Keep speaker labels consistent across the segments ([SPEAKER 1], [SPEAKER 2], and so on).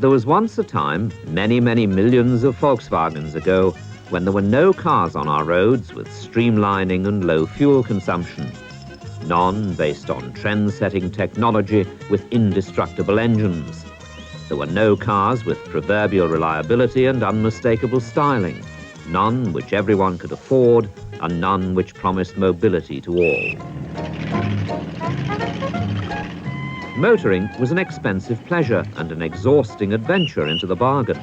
[SPEAKER 1] There was once a time, many, many millions of Volkswagens ago, when there were no cars on our roads with streamlining and low fuel consumption. None based on trend-setting technology with indestructible engines. There were no cars with proverbial reliability and unmistakable styling. None which everyone could afford, and none which promised mobility to all. Motoring was an expensive pleasure and an exhausting adventure into the bargain.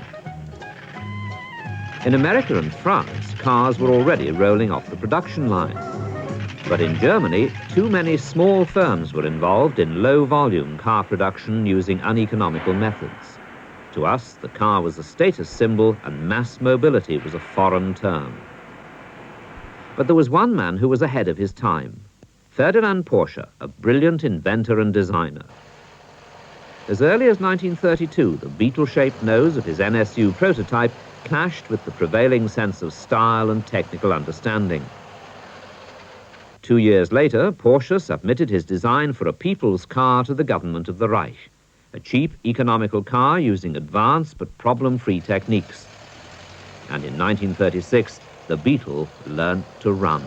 [SPEAKER 1] In America and France, cars were already rolling off the production line. But in Germany, too many small firms were involved in low-volume car production using uneconomical methods. To us, the car was a status symbol and mass mobility was a foreign term. But there was one man who was ahead of his time, Ferdinand Porsche, a brilliant inventor and designer. As early as 1932, the beetle-shaped nose of his NSU prototype clashed with the prevailing sense of style and technical understanding. 2 years later, Porsche submitted his design for a people's car to the government of the Reich, a cheap, economical car using advanced but problem-free techniques. And in 1936, the Beetle learned to run.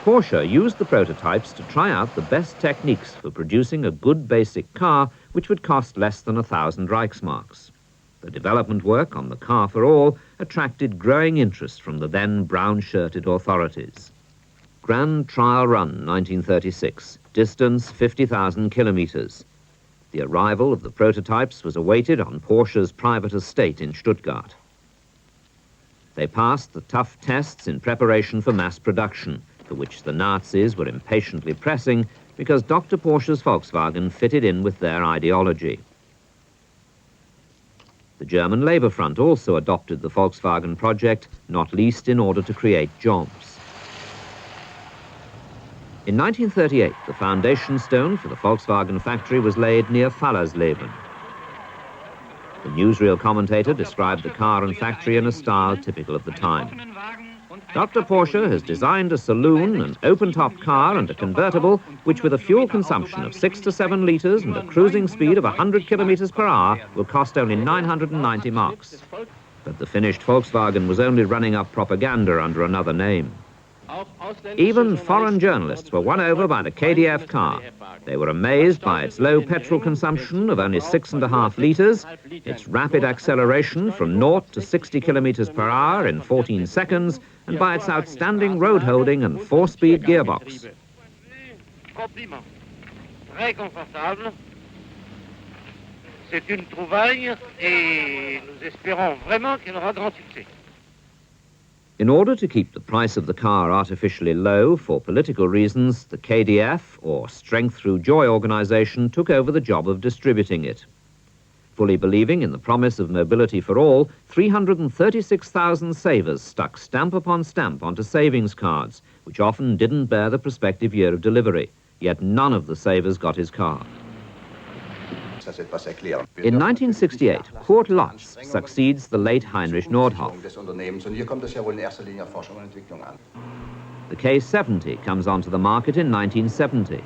[SPEAKER 1] Porsche used the prototypes to try out the best techniques for producing a good basic car which would cost less than 1,000 Reichsmarks. The development work on the Car for All attracted growing interest from the then brown-shirted authorities. Grand Trial Run, 1936, distance 50,000 kilometers. The arrival of the prototypes was awaited on Porsche's private estate in Stuttgart. They passed the tough tests in preparation for mass production, for which the Nazis were impatiently pressing because Dr. Porsche's Volkswagen fitted in with their ideology. The German Labour Front also adopted the Volkswagen project, not least in order to create jobs. In 1938, the foundation stone for the Volkswagen factory was laid near Fallersleben. The newsreel commentator described the car and factory in a style typical of the time. Dr. Porsche has designed a saloon, an open-top car and a convertible which, with a fuel consumption of 6 to 7 litres and a cruising speed of 100 kilometers per hour, will cost only 990 marks. But the finished Volkswagen was only running up propaganda under another name. Even foreign journalists were won over by the KDF car. They were amazed by its low petrol consumption of only 6.5 litres, its rapid acceleration from 0 to 60 kilometers per hour in 14 seconds, and by its outstanding road holding and 4-speed gearbox.
[SPEAKER 2] C'est une trouvaille et nous espérons vraiment qu'elle aura grand succès.
[SPEAKER 1] In order to keep the price of the car artificially low for political reasons, the KDF, or Strength Through Joy organization, took over the job of distributing it. Fully believing in the promise of mobility for all, 336,000 savers stuck stamp upon stamp onto savings cards, which often didn't bear the prospective year of delivery, yet none of the savers got his car. In 1968, Kurt Lotz succeeds the late Heinrich Nordhoff. The K70 comes onto the market in 1970.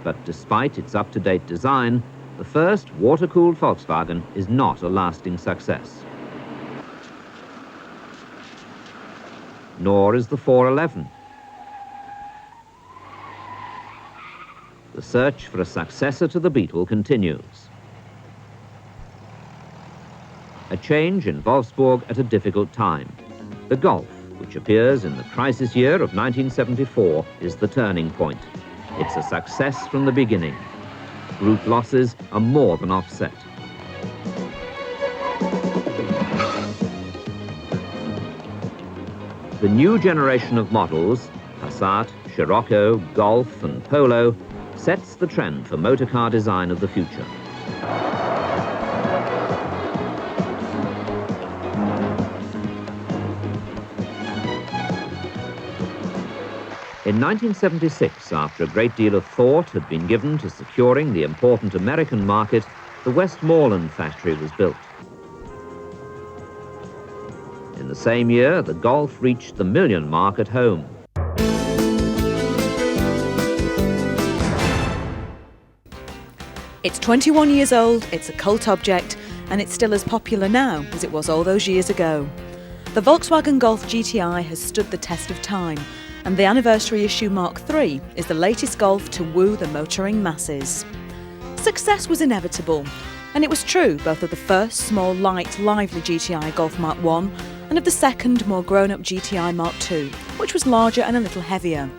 [SPEAKER 1] But despite its up-to-date design, the first water-cooled Volkswagen is not a lasting success. Nor is the 411. The search for a successor to the Beetle continues. A change in Wolfsburg at a difficult time. The Golf, which appears in the crisis year of 1974, is the turning point. It's a success from the beginning. Group losses are more than offset. The new generation of models, Passat, Scirocco, Golf and Polo, sets the trend for motorcar design of the future. In 1976, after a great deal of thought had been given to securing the important American market, the Westmoreland factory was built. In the same year, the Golf reached the million mark at home.
[SPEAKER 3] It's 21 years old, it's a cult object, and it's still as popular now as it was all those years ago. The Volkswagen Golf GTI has stood the test of time, and the anniversary issue Mark III is the latest Golf to woo the motoring masses. Success was inevitable, and it was true both of the first small, light, lively GTI Golf Mark I and of the second, more grown-up GTI Mark II, which was larger and a little heavier.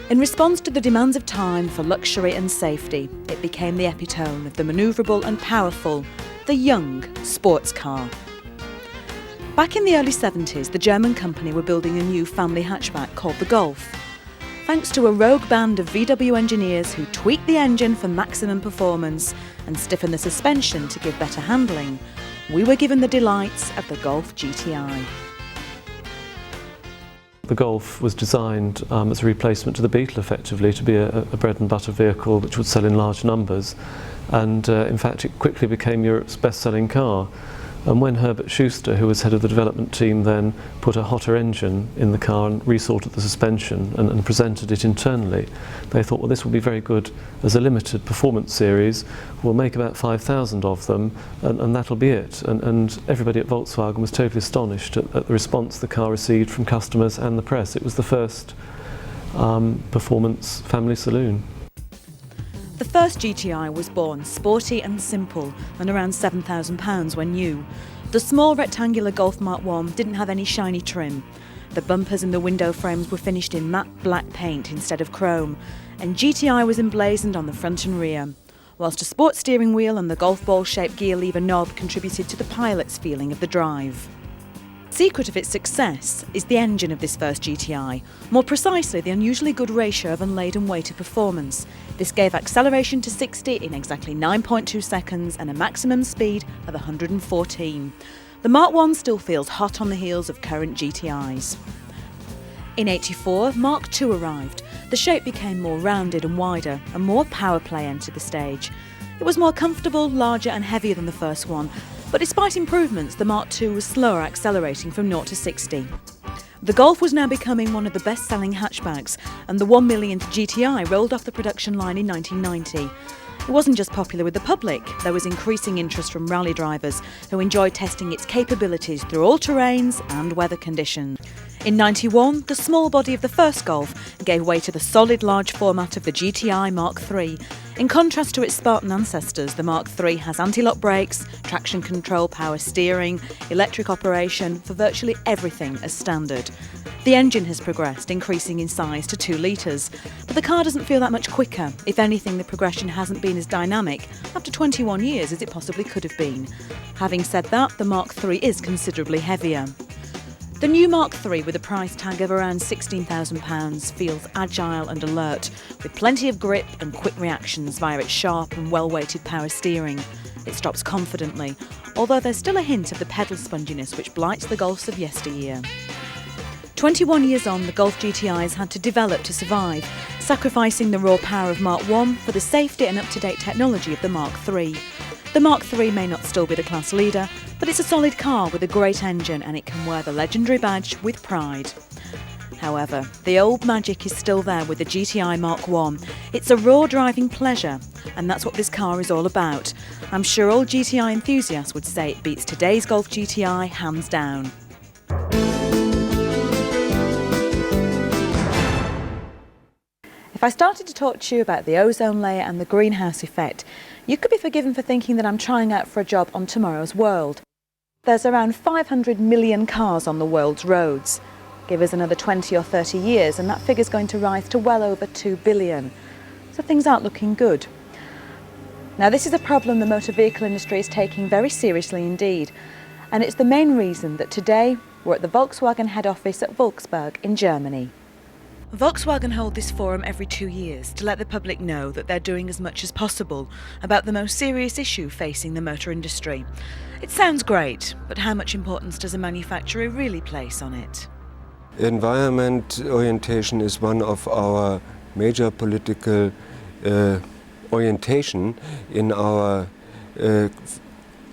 [SPEAKER 3] In response to the demands of time for luxury and safety, it became the epitome of the manoeuvrable and powerful, the young sports car. Back in the early 70s, the German company were building a new family hatchback called the Golf. Thanks to a rogue band of VW engineers who tweaked the engine for maximum performance and stiffened the suspension to give better handling, we were given the delights of the Golf GTI.
[SPEAKER 4] The Golf was designed as a replacement to the Beetle, effectively, to be a bread and butter vehicle which would sell in large numbers, and in fact it quickly became Europe's best-selling car. And when Herbert Schuster, who was head of the development team, then put a hotter engine in the car and resorted the suspension and presented it internally, they thought, well, this will be very good as a limited performance series. We'll make about 5,000 of them, and that'll be it. And everybody at Volkswagen was totally astonished at the response the car received from customers and the press. It was the first performance family saloon.
[SPEAKER 3] The first GTI was born sporty and simple and around £7,000 when new. The small rectangular Golf Mark I didn't have any shiny trim. The bumpers and the window frames were finished in matte black paint instead of chrome, and GTI was emblazoned on the front and rear, whilst a sport steering wheel and the golf ball-shaped gear lever knob contributed to the pilot's feeling of the drive. The secret of its success is the engine of this first GTI, more precisely the unusually good ratio of unladen weight to performance. This gave acceleration to 60 in exactly 9.2 seconds and a maximum speed of 114. The Mark I still feels hot on the heels of current GTIs. In '84, Mark II arrived. The shape became more rounded and wider, and more power play entered the stage. It was more comfortable, larger and heavier than the first one, but despite improvements, the Mark II was slower accelerating from 0 to 60. The Golf was now becoming one of the best-selling hatchbacks, and the 1 millionth GTI rolled off the production line in 1990. It wasn't just popular with the public, there was increasing interest from rally drivers who enjoyed testing its capabilities through all terrains and weather conditions. In '91, the small body of the first Golf gave way to the solid large format of the GTI Mark III. In contrast to its Spartan ancestors, the Mark III has anti-lock brakes, traction control, power steering, electric operation for virtually everything as standard. The engine has progressed, increasing in size to 2 litres, but the car doesn't feel that much quicker. If anything, the progression hasn't been as dynamic after 21 years as it possibly could have been. Having said that, the Mark III is considerably heavier. The new Mark III, with a price tag of around £16,000, feels agile and alert, with plenty of grip and quick reactions via its sharp and well-weighted power steering. It stops confidently, although there's still a hint of the pedal sponginess which blights the Golfs of yesteryear. 21 years on, the Golf GTIs had to develop to survive, sacrificing the raw power of Mark I for the safety and up-to-date technology of the Mark III. The Mark III may not still be the class leader, but it's a solid car with a great engine, and it can wear the legendary badge with pride. However, the old magic is still there with the GTI Mark I. It's a raw driving pleasure, and that's what this car is all about. I'm sure all GTI enthusiasts would say it beats today's Golf GTI hands down. If I started to talk to you about the ozone layer and the greenhouse effect, you could be forgiven for thinking that I'm trying out for a job on tomorrow's world. There's around 500 million cars on the world's roads. Give us another 20 or 30 years and that figure's going to rise to well over 2 billion. So things aren't looking good. Now, this is a problem the motor vehicle industry is taking very seriously indeed, and it's the main reason that today we're at the Volkswagen head office at Wolfsburg in Germany. Volkswagen hold this forum every 2 years to let the public know that they're doing as much as possible about the most serious issue facing the motor industry. It sounds great, but how much importance does a manufacturer really place on it?
[SPEAKER 5] Environment orientation is one of our major political orientation in our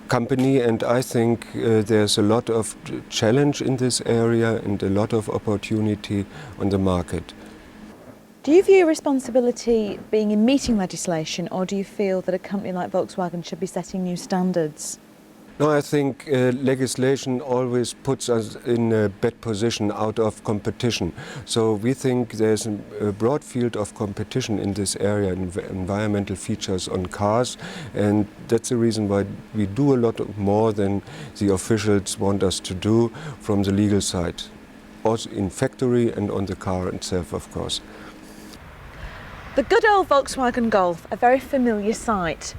[SPEAKER 5] company, and I think there's a lot of challenge in this area and a lot of opportunity on the market.
[SPEAKER 3] Do you view responsibility being in meeting legislation, or do you feel that a company like Volkswagen should be setting new standards?
[SPEAKER 5] No, I think legislation always puts us in a bad position out of competition. So we think there's a broad field of competition in this area, environmental features on cars, and that's the reason why we do a lot more than the officials want us to do from the legal side, also in factory and on the car itself, of course.
[SPEAKER 3] The good old Volkswagen Golf, a very familiar sight.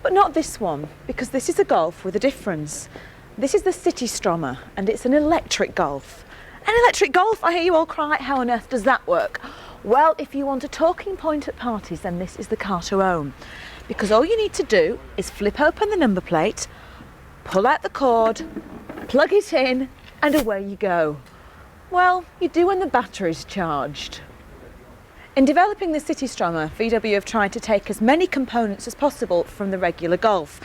[SPEAKER 3] But not this one, because this is a Golf with a difference. This is the City Stromer, and it's an electric Golf. An electric Golf? I hear you all cry, how on earth does that work? Well, if you want a talking point at parties, then this is the car to own. Because all you need to do is flip open the number plate, pull out the cord, plug it in, and away you go. Well, you do when the battery's charged. In developing the City Stromer, VW have tried to take as many components as possible from the regular Golf.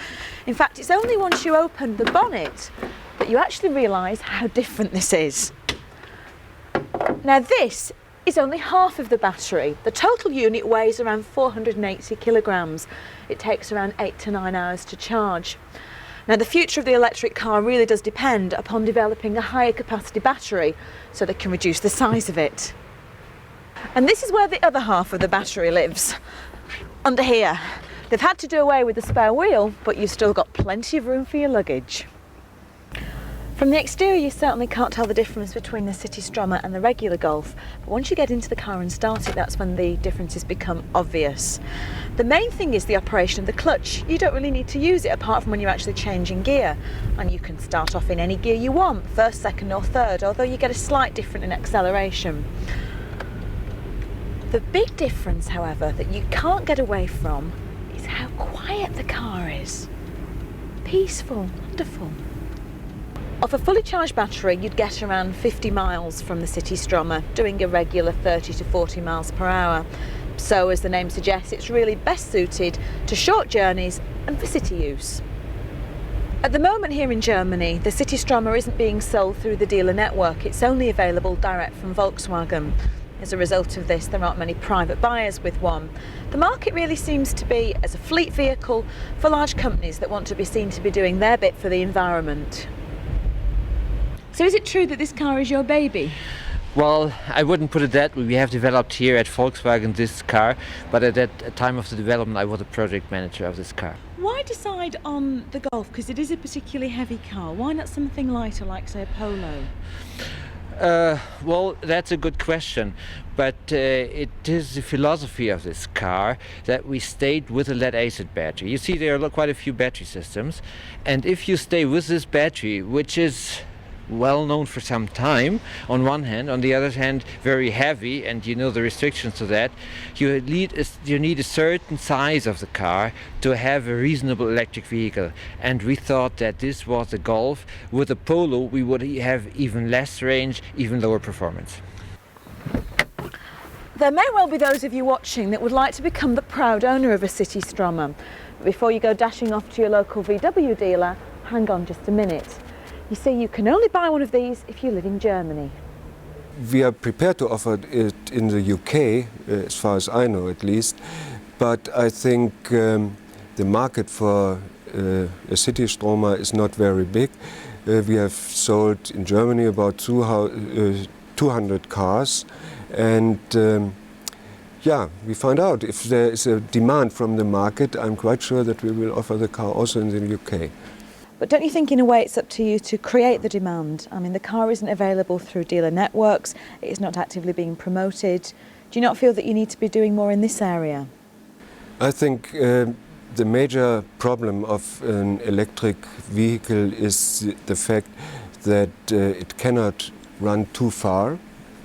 [SPEAKER 3] In fact, it's only once you open the bonnet that you actually realise how different this is. Now this is only half of the battery. The total unit weighs around 480 kilograms. It takes around 8 to 9 hours to charge. Now the future of the electric car really does depend upon developing a higher capacity battery so they can reduce the size of it. And this is where the other half of the battery lives, under here. They've had to do away with the spare wheel, but you've still got plenty of room for your luggage. From the exterior, you certainly can't tell the difference between the City Stromer and the regular Golf, but once you get into the car and start it, that's when the differences become obvious. The main thing is the operation of the clutch. You don't really need to use it apart from when you're actually changing gear, and you can start off in any gear you want, first, second or third, although you get a slight difference in acceleration. The big difference, however, that you can't get away from is how quiet the car is. Peaceful, wonderful. Off a fully charged battery, you'd get around 50 miles from the City Stromer, doing a regular 30 to 40 miles per hour. So, as the name suggests, it's really best suited to short journeys and for city use. At the moment here in Germany, the City Stromer isn't being sold through the dealer network. It's only available direct from Volkswagen. As a result of this, there aren't many private buyers with one. The market really seems to be as a fleet vehicle for large companies that want to be seen to be doing their bit for the environment. So is it true that this car is your baby?
[SPEAKER 6] Well, I wouldn't put it that way. We have developed here at Volkswagen this car, but at that time of the development I was a project manager of this car.
[SPEAKER 3] Why decide on the Golf? Because it is a particularly heavy car. Why not something lighter like, say, a Polo?
[SPEAKER 6] Well, that's a good question, but it is the philosophy of this car that we stayed with a lead-acid battery. You see, there are quite a few battery systems, and if you stay with this battery, which is well known for some time on one hand, on the other hand very heavy, and you know the restrictions to that, you need a certain size of the car to have a reasonable electric vehicle, and we thought that this was a Golf. With a Polo we would have even less range, even lower performance.
[SPEAKER 3] There may well be those of you watching that would like to become the proud owner of a City Stromer. Before you go dashing off to your local VW dealer, hang on just a minute. You see, you can only buy one of these if you live in Germany.
[SPEAKER 5] We are prepared to offer it in the UK, as far as I know at least, but I think the market for a City Stromer is not very big. We have sold in Germany about 200 cars, and yeah, we find out if there is a demand from the market. I'm quite sure that we will offer the car also in the UK.
[SPEAKER 3] But don't you think in a way it's up to you to create the demand? I mean, the car isn't available through dealer networks, it is not actively being promoted. Do you not feel that you need to be doing more in this area?
[SPEAKER 5] I think the major problem of an electric vehicle is the fact that it cannot run too far,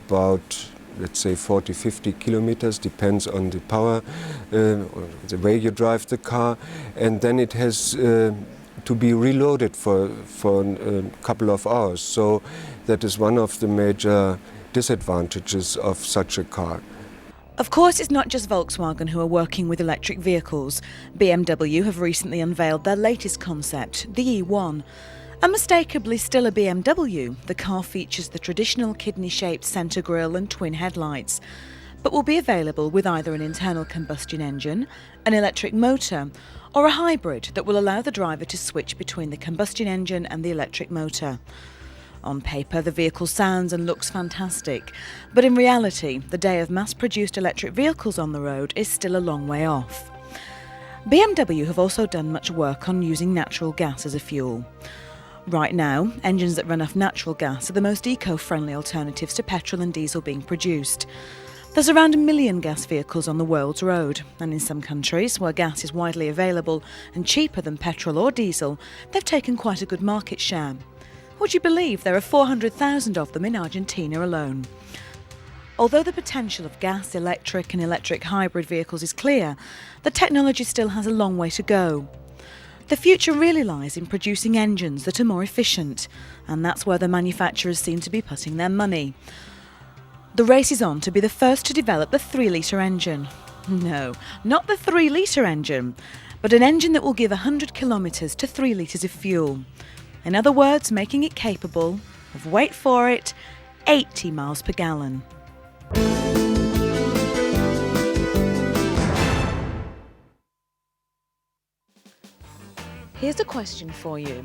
[SPEAKER 5] about let's say 40-50 kilometers, depends on the power, or the way you drive the car, and then it has to be reloaded for a couple of hours. So that is one of the major disadvantages of such a car.
[SPEAKER 3] Of course, it's not just Volkswagen who are working with electric vehicles. BMW have recently unveiled their latest concept, the E1. Unmistakably still a BMW, the car features the traditional kidney-shaped centre grille and twin headlights. but will be available with either an internal combustion engine, an electric motor, or a hybrid that will allow the driver to switch between the combustion engine and the electric motor. On paper, the vehicle sounds and looks fantastic, but in reality, the day of mass-produced electric vehicles on the road is still a long way off. BMW have also done much work on using natural gas as a fuel. Right now, engines that run off natural gas are the most eco-friendly alternatives to petrol and diesel being produced. There's around 1 million gas vehicles on the world's road, and in some countries where gas is widely available and cheaper than petrol or diesel, they've taken quite a good market share. Would you believe there are 400,000 of them in Argentina alone? Although the potential of gas, electric and electric hybrid vehicles is clear, the technology still has a long way to go. The future really lies in producing engines that are more efficient, and that's where the manufacturers seem to be putting their money. The race is on to be the first to develop the 3-litre engine. No, not the 3-litre engine, but an engine that will give 100 kilometres to 3 litres of fuel. In other words, making it capable of, wait for it, 80 miles per gallon. Here's a question for you.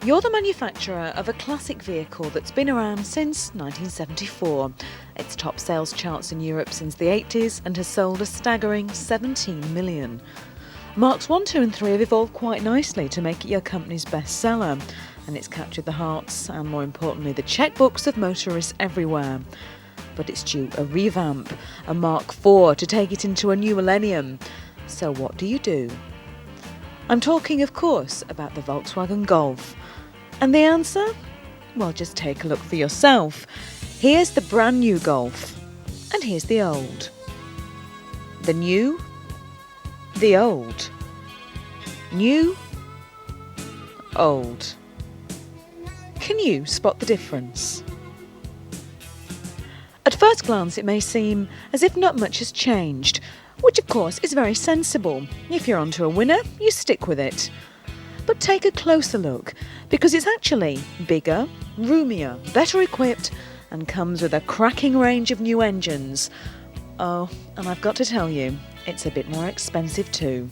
[SPEAKER 3] You're the manufacturer of a classic vehicle that's been around since 1974. It's topped sales charts in Europe since the 80s and has sold a staggering 17 million. Marks 1, 2 and 3 have evolved quite nicely to make it your company's bestseller, and it's captured the hearts and, more importantly, the checkbooks of motorists everywhere. But it's due a revamp, a Mark 4 to take it into a new millennium. So what do you do? I'm talking, of course, about the Volkswagen Golf. And the answer? Well, just take a look for yourself. Here's the brand new Golf, and here's the old. The new, the old. New, old. Can you spot the difference? At first glance, it may seem as if not much has changed, which of course is very sensible. If you're onto a winner, you stick with it. But take a closer look, because it's actually bigger, roomier, better equipped, and comes with a cracking range of new engines. Oh, and I've got to tell you, it's a bit more expensive too.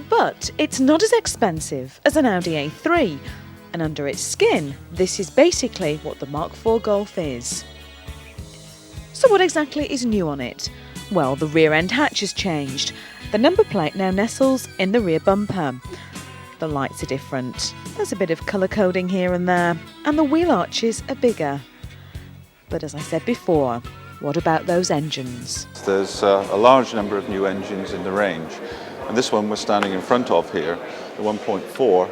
[SPEAKER 3] But it's not as expensive as an Audi A3, and under its skin, this is basically what the Mark IV Golf is. So what exactly is new on it? Well, the rear end hatch has changed. The number plate now nestles in the rear bumper. The lights are different. There's a bit of colour coding here and there, and the wheel arches are bigger. But as I said before, what about those engines?
[SPEAKER 7] There's a large number of new engines in the range, and this one we're standing in front of here, the 1.4,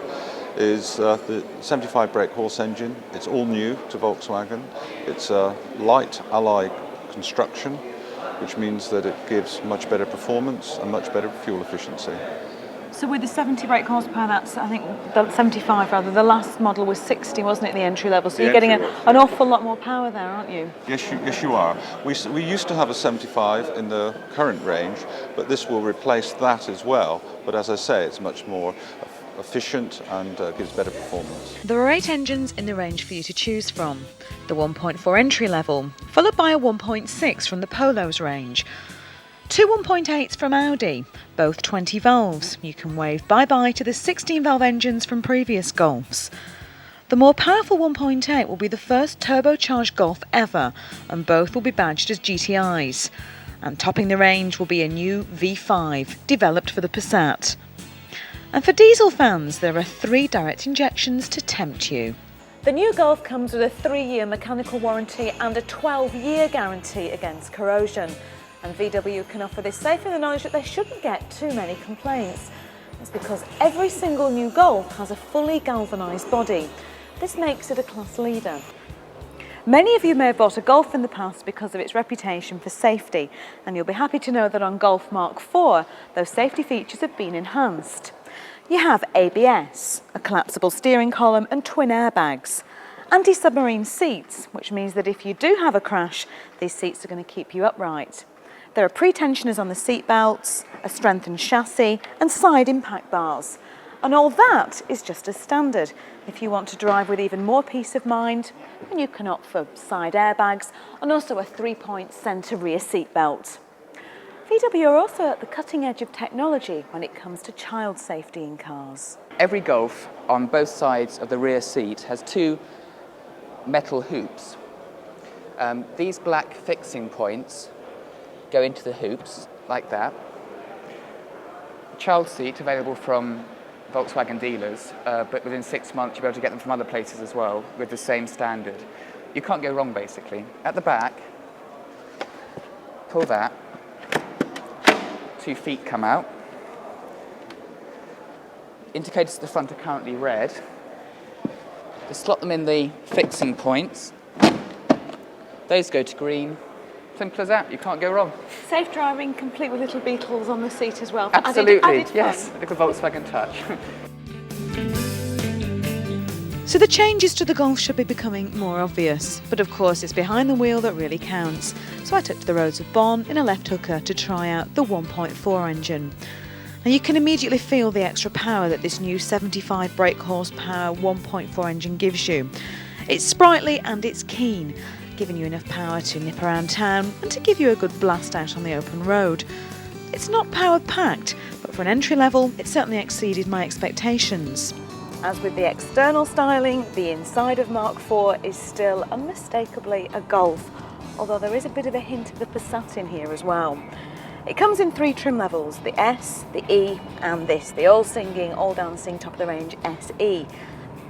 [SPEAKER 7] is the 75 brake horse engine. It's all new to Volkswagen. It's a light alloy construction, which means that it gives much better performance and much better fuel efficiency.
[SPEAKER 3] So with the 70 brake horsepower, that's, I think, the 75 rather, the last model was 60, wasn't it, the entry level? So you're getting an awful lot more power there, aren't you?
[SPEAKER 7] Yes, you are. We used to have a 75 in the current range, but this will replace that as well. But as I say, it's much more efficient and gives better performance.
[SPEAKER 3] There are 8 engines in the range for you to choose from. The 1.4 entry level, followed by a 1.6 from the Polo's range. 2 1.8s from Audi, both 20 valves. You can wave bye-bye to the 16-valve engines from previous Golfs. The more powerful 1.8 will be the first turbocharged Golf ever, and both will be badged as GTIs. And topping the range will be a new V5, developed for the Passat. And for diesel fans, there are 3 direct injections to tempt you. The new Golf comes with a 3-year mechanical warranty and a 12-year guarantee against corrosion. And VW can offer this safe in the knowledge that they shouldn't get too many complaints. It's because every single new Golf has a fully galvanised body. This makes it a class leader. Many of you may have bought a Golf in the past because of its reputation for safety, and you'll be happy to know that on Golf Mark IV, those safety features have been enhanced. You have ABS, a collapsible steering column and twin airbags, anti-submarine seats, which means that if you do have a crash, these seats are going to keep you upright. There are pre-tensioners on the seat belts, a strengthened chassis and side impact bars. And all that is just as standard. If you want to drive with even more peace of mind, then you can opt for side airbags and also a 3-point centre rear seat belt. VW are also at the cutting edge of technology when it comes to child safety in cars.
[SPEAKER 8] Every Golf on both sides of the rear seat has 2 metal hoops. These black fixing points go into the hoops like that. Child seat available from Volkswagen dealers, but within 6 months you'll be able to get them from other places as well with the same standard. You can't go wrong basically. At the back, pull that, 2 feet come out. Indicators at the front are currently red. Just slot them in the fixing points. Those go to green. Simple as that, you can't go wrong.
[SPEAKER 3] Safe driving, complete with little beetles on the seat as well.
[SPEAKER 8] Absolutely,
[SPEAKER 3] added
[SPEAKER 8] yes,
[SPEAKER 3] fun.
[SPEAKER 8] a little Volkswagen touch.
[SPEAKER 3] So the changes to the Golf should be becoming more obvious, but of course it's behind the wheel that really counts. So I took to the roads of Bonn in a left hooker to try out the 1.4 engine. And you can immediately feel the extra power that this new 75 brake horsepower 1.4 engine gives you. It's sprightly and it's keen, giving you enough power to nip around town and to give you a good blast out on the open road. It's not power-packed, but for an entry level, it certainly exceeded my expectations. As with the external styling, the inside of Mark IV is still unmistakably a Golf, although there is a bit of a hint of the Passat in here as well. It comes in 3 trim levels, the S, the E and this, the all-singing, all-dancing top-of-the-range SE.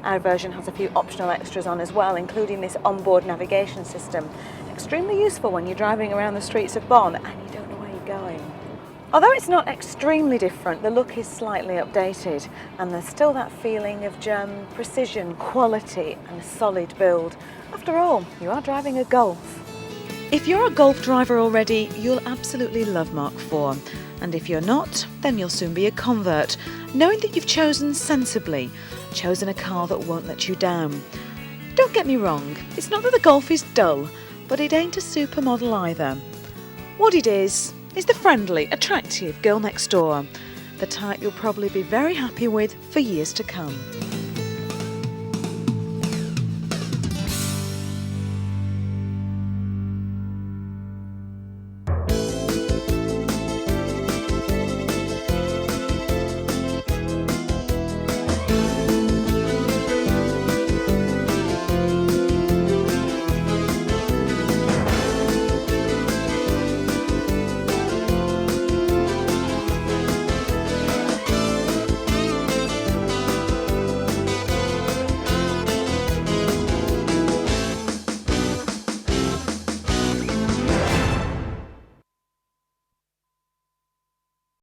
[SPEAKER 3] Our version has a few optional extras on as well, including this onboard navigation system. Extremely useful when you're driving around the streets of Bonn and you don't know where you're going. Although it's not extremely different, the look is slightly updated and there's still that feeling of German precision, quality and a solid build. After all, you are driving a Golf. If you're a Golf driver already, you'll absolutely love Mark IV. And if you're not, then you'll soon be a convert, knowing that you've chosen sensibly, chosen a car that won't let you down. Don't get me wrong, it's not that the Golf is dull, but it ain't a supermodel either. What it is the friendly, attractive girl next door, the type you'll probably be very happy with for years to come.